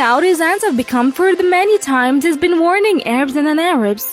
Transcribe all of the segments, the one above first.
nowadays ends have become for the many times he's been warning Arabs and non-Arabs.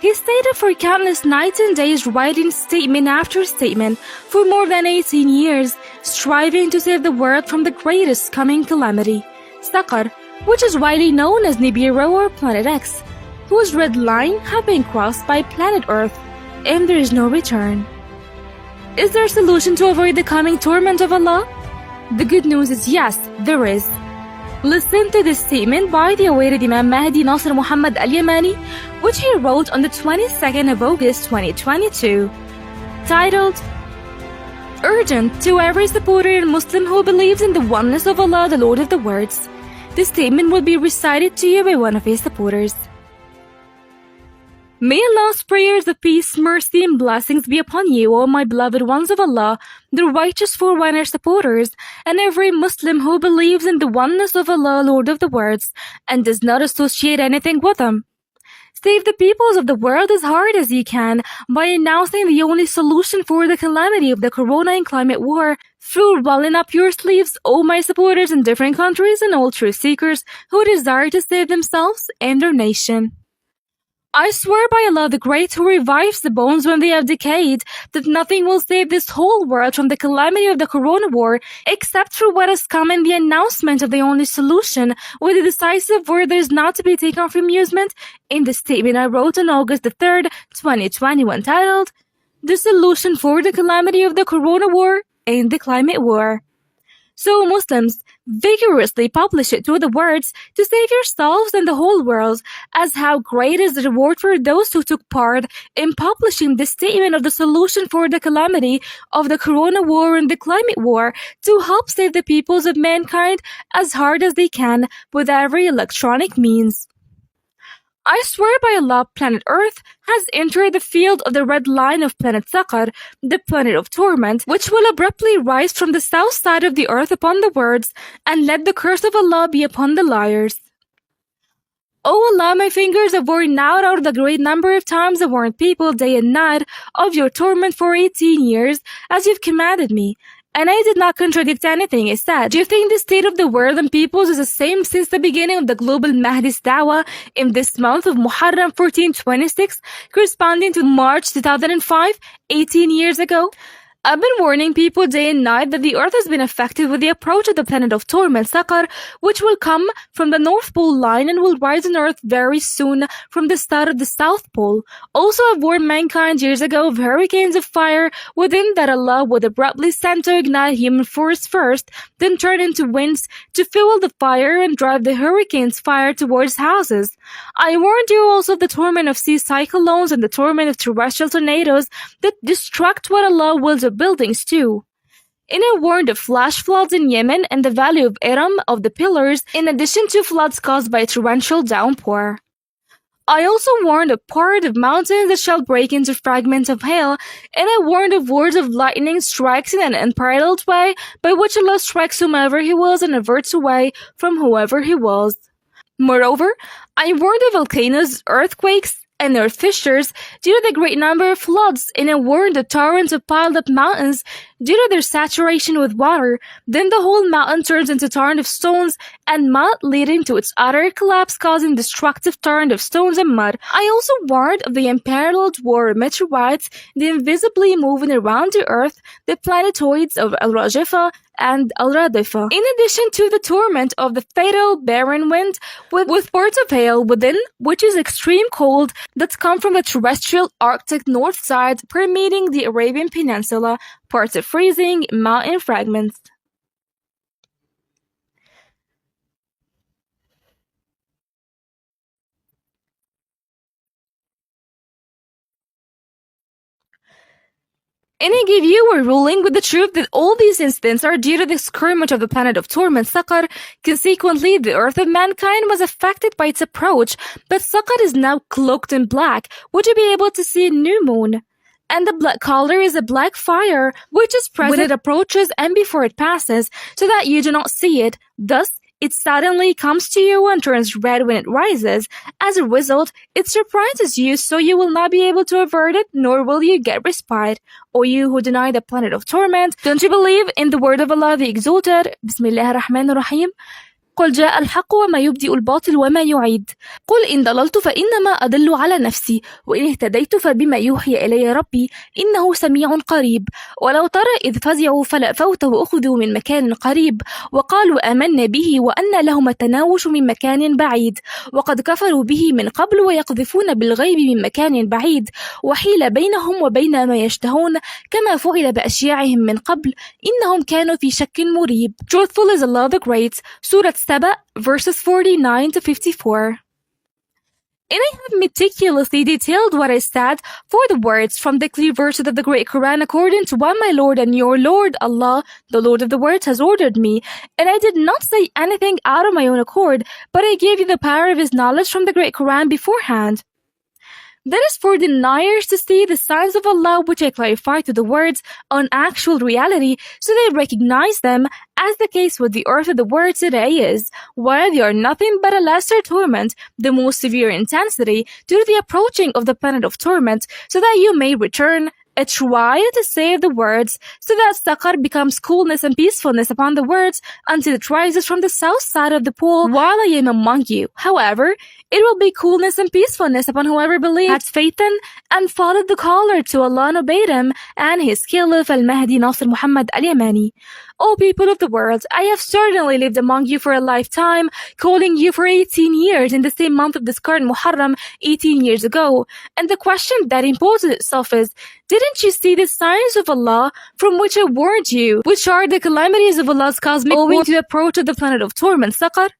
He stated for countless nights and days, writing statement after statement for more than 18 years, striving to save the world from the greatest coming calamity, Saqar, which is widely known as Nibiru or Planet X, whose red line have been crossed by planet Earth, and there is no return. Is there a solution to avoid the coming torment of Allah? The good news is yes, there is. Listen to this statement by the awaited Imam Nasser Mohammed al-Yamani, which he wrote on the 22nd of August 2022, titled, Urgent to every supporter and Muslim who believes in the oneness of Allah, the Lord of the worlds. This statement will be recited to you by one of his supporters. May Allah's prayers of peace, mercy, and blessings be upon you, O my beloved ones of Allah, the righteous forerunner supporters, and every Muslim who believes in the oneness of Allah, Lord of the worlds, and does not associate anything with Him. Save the peoples of the world as hard as you can by announcing the only solution for the calamity of the corona and climate war through rolling up your sleeves, O my supporters in different countries and all truth seekers who desire to save themselves and their nation. I swear by Allah the Great, who revives the bones when they have decayed, that nothing will save this whole world from the calamity of the corona war except for what has come in the announcement of the only solution, with a decisive word that is not to be taken for amusement, in the statement I wrote on August the 3rd, 2021, titled, The Solution for the Calamity of the Corona War and the Climate War. So Muslims, vigorously publish it to the words to save yourselves and the whole world, as how great is the reward for those who took part in publishing this statement of the solution for the calamity of the corona war and the climate war to help save the peoples of mankind as hard as they can with every electronic means. I swear by Allah, planet Earth has entered the field of the red line of planet Saqar, the planet of torment, which will abruptly rise from the south side of the earth upon the words, and let the curse of Allah be upon the liars. O Allah, my fingers have worn out of the great number of times I warned people day and night of your torment for 18 years, as you've commanded me. And I did not contradict anything I said. Do you think the state of the world and peoples is the same since the beginning of the global Mahdi's dawah in this month of Muharram 1426, corresponding to March 2005, 18 years ago? I've been warning people day and night that the earth has been affected with the approach of the planet of torment, Saqar, which will come from the North Pole line and will rise on earth very soon from the start of the South Pole. Also, I've warned mankind years ago of hurricanes of fire within that Allah would abruptly send to ignite human force first, then turn into winds to fuel the fire and drive the hurricane's fire towards houses. I warned you also of the torment of sea cyclones and the torment of terrestrial tornadoes that destruct what Allah wills of buildings too. And I warned of flash floods in Yemen and the valley of Iram of the pillars, in addition to floods caused by torrential downpour. I also warned of part of mountains that shall break into fragments of hail, and I warned of words of lightning strikes in an unparalleled way, by which Allah strikes whomever He wills and averts away from whoever He wills. Moreover, I warned of volcanoes, earthquakes, and earth fissures due to the great number of floods, and I warned of torrents of piled up mountains due to their saturation with water. Then the whole mountain turns into torrent of stones and mud, leading to its utter collapse, causing destructive torrent of stones and mud. I also warned of the unparalleled war of meteorites, the invisibly moving around the earth, the planetoids of Al-Rajifa and Al-Radifa, in addition to the torment of the fatal barren wind with parts of hail within, which is extreme cold that's come from the terrestrial Arctic north side, permeating the Arabian Peninsula, parts of freezing mountain fragments. And I give you a ruling with the truth that all these incidents are due to the skirmish of the planet of torment, Saqar. Consequently, the earth of mankind was affected by its approach, but Saqar is now cloaked in black. Would you be able to see a new moon? And the black color is a black fire, which is present when it approaches and before it passes, so that you do not see it. Thus, it suddenly comes to you and turns red when it rises. As a result, it surprises you, so you will not be able to avert it, nor will you get respite. O you who deny the planet of torment, don't you believe in the word of Allah the Exalted? Bismillah ar-Rahman ar-Rahim. قل جاء الحق وما يبدئ الباطل وما يعيد. قل إن ضللت فإنما أضل على نفسي، وإن اهتديت فبما يوحي إلي ربي إنه سميع قريب. ولو ترى إذ فزعوا فلا فوت وأخذوا من مكان قريب وقالوا آمنا به وأن لهم التناوش من مكان بعيد، وقد كفروا به من قبل ويقذفون بالغيب من مكان بعيد، وحيل بينهم وبين ما يشتهون كما فعل بأشياعهم من قبل إنهم كانوا في شك مريب. Truthful is Allah the Great. Surah Saba, verses 49 to 54. And I have meticulously detailed what I said for the words from the clear verses of the Great Quran according to what my Lord and your Lord Allah, the Lord of the words, has ordered me. And I did not say anything out of my own accord, but I gave you the power of His knowledge from the Great Quran beforehand. That is for deniers to see the signs of Allah which I clarify to the words on actual reality so they recognize them, as the case with the earth of the world today is, while they are nothing but a lesser torment, the most severe intensity, due to the approaching of the planet of torment, so that you may return, try to save the words, so that Saqar becomes coolness and peacefulness upon the words until it rises from the south side of the pole while I am among you. However, it will be coolness and peacefulness upon whoever believes, had faith in, and followed the caller to Allah and obeyed him, and his caliph Al-Mahdi Nasser Mohammed al-Yamani. O people of the world, I have certainly lived among you for a lifetime, calling you for 18 years in the same month of this current Muharram 18 years ago. And the question that imposes itself is, didn't you see the signs of Allah from which I warned you, which are the calamities of Allah's cosmic owing to the approach of the planet of torment, Saqar?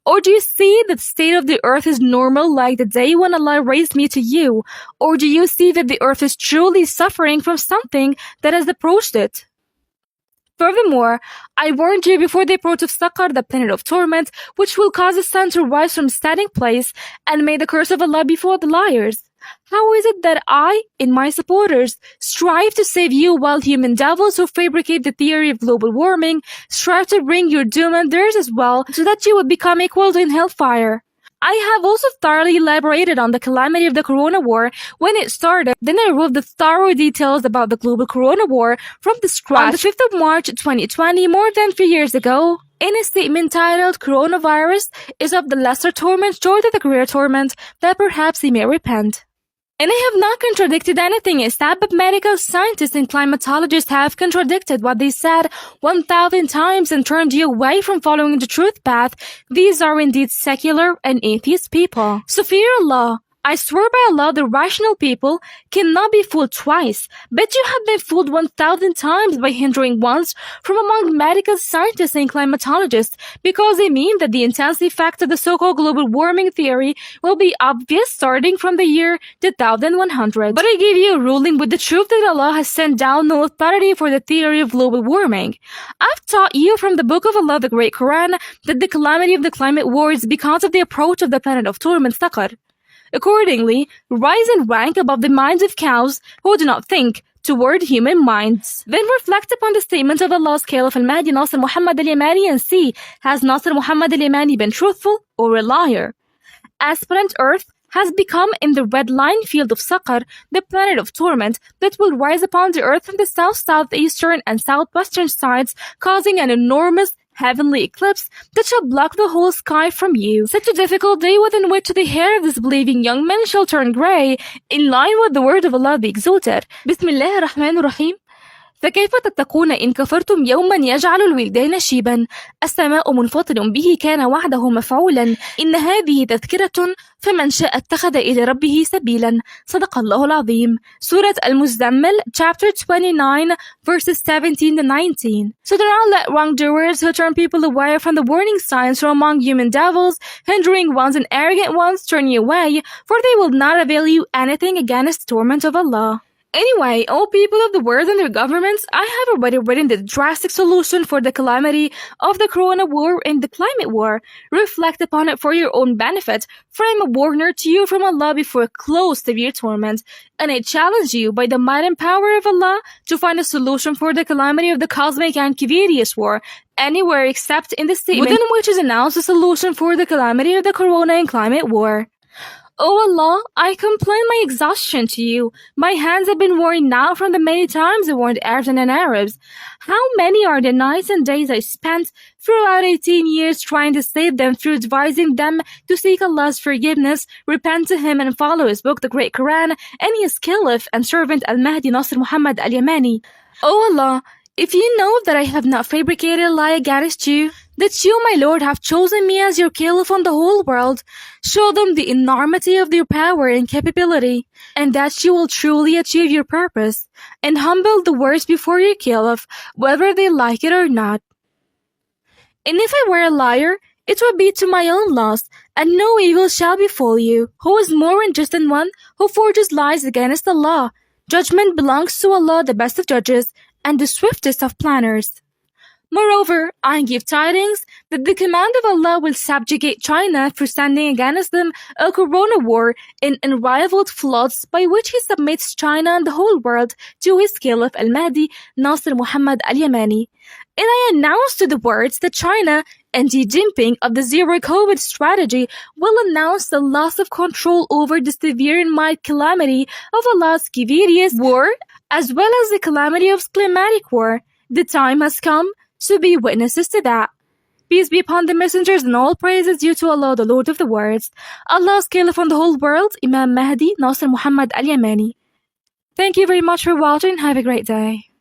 Or do you see that the state of the earth is normal like the day when Allah raised me to you? Or do you see that the earth is truly suffering from something that has approached it? Furthermore, I warned you before the approach of Saqar, the planet of torment, which will cause the sun to rise from its standing place, and may the curse of Allah befall the liars. How is it that I, and my supporters, strive to save you while human devils who fabricate the theory of global warming strive to bring your doom and theirs as well, so that you would become equals in hellfire? I have also thoroughly elaborated on the calamity of the Corona War when it started. Then I wrote the thorough details about the global Corona War from the scratch on the 5th of March 2020, more than 3 years ago, in a statement titled Coronavirus is of the lesser torment short of the greater torment, that perhaps he may repent. And I have not contradicted anything instead, but medical scientists and climatologists have contradicted what they said 1,000 times and turned you away from following the truth path. These are indeed secular and atheist people. So fear Allah. I swear by Allah, the rational people cannot be fooled twice, but you have been fooled 1,000 times by hindering ones from among medical scientists and climatologists, because they mean that the intense effect of the so-called global warming theory will be obvious starting from the year 2100. But I give you a ruling with the truth that Allah has sent down no authority for the theory of global warming. I've taught you from the book of Allah, the Great Quran, that the calamity of the climate war is because of the approach of the planet of torment, Saqar. Accordingly, rise and rank above the minds of cows who do not think toward human minds. Then reflect upon the statement of Allah's Caliph Al-Mahdi Nasser Mohammed al-Yamani and see, has Nasser Mohammed al-Yamani been truthful or a liar? As planet Earth has become in the red line field of Saqar, the planet of torment that will rise upon the earth from the south, southeastern, and southwestern sides, causing an enormous heavenly eclipse that shall block the whole sky from you. Such a difficult day within which the hair of disbelieving young men shall turn grey, in line with the word of Allah the Exalted. Bismillah ar-Rahman ar-Rahim. فكيف تتقون إن كفرتم يوما يجعل الولدان شيبا السماء منفطر به كان وعده مفعولا إن هذه تذكرة فمن شاء اتخذ إلى ربه سبيلا صدق الله العظيم. Surah Al-Muzammil, chapter 29, verses 17 to 19. So do not let wrongdoers who turn people away from the warning signs from among human devils, hindering ones and arrogant ones, turn you away, for they will not avail you anything against the torment of Allah. Anyway, all people of the world and their governments, I have already written the drastic solution for the calamity of the Corona War and the climate war. Reflect upon it for your own benefit, for I am a warner to you from Allah before close severe torment, and I challenge you by the might and power of Allah to find a solution for the calamity of the cosmic and cavitous war, anywhere except in the statement within which is announced a solution for the calamity of the Corona and climate war. O Allah, I complain my exhaustion to you. My hands have been worn out from the many times I warned Arabs and Arabs. How many are the nights and days I spent throughout 18 years trying to save them through advising them to seek Allah's forgiveness, repent to Him and follow His book, the Great Quran, and His Caliph and servant Al-Mahdi Nasser Mohammed al-Yamani. O Allah, if you know that I have not fabricated a lie against you, that you, my Lord, have chosen me as your Caliph on the whole world, show them the enormity of your power and capability, and that you will truly achieve your purpose, and humble the worst before your Caliph, whether they like it or not. And if I were a liar, it would be to my own loss, and no evil shall befall you, who is more unjust than one who forges lies against Allah. Judgment belongs to Allah, the best of judges, and the swiftest of planners. Moreover, I give tidings that the command of Allah will subjugate China for sending against them a corona war in unrivaled floods by which he submits China and the whole world to his Caliph Al-Mahdi Nasser Mohammed al-Yamani. And I announce to the world that China and Xi Jinping of the zero-COVID strategy will announce the loss of control over the severe and mild calamity of Allah's grievous war, as well as the calamity of climatic war. The time has come to be witnesses to that. Peace be upon the messengers and all praise is due to Allah, the Lord of the worlds. Allah's Caliph on the whole world, Imam Mahdi Nasser Mohammed al-Yamani. Thank you very much for watching. Have a great day.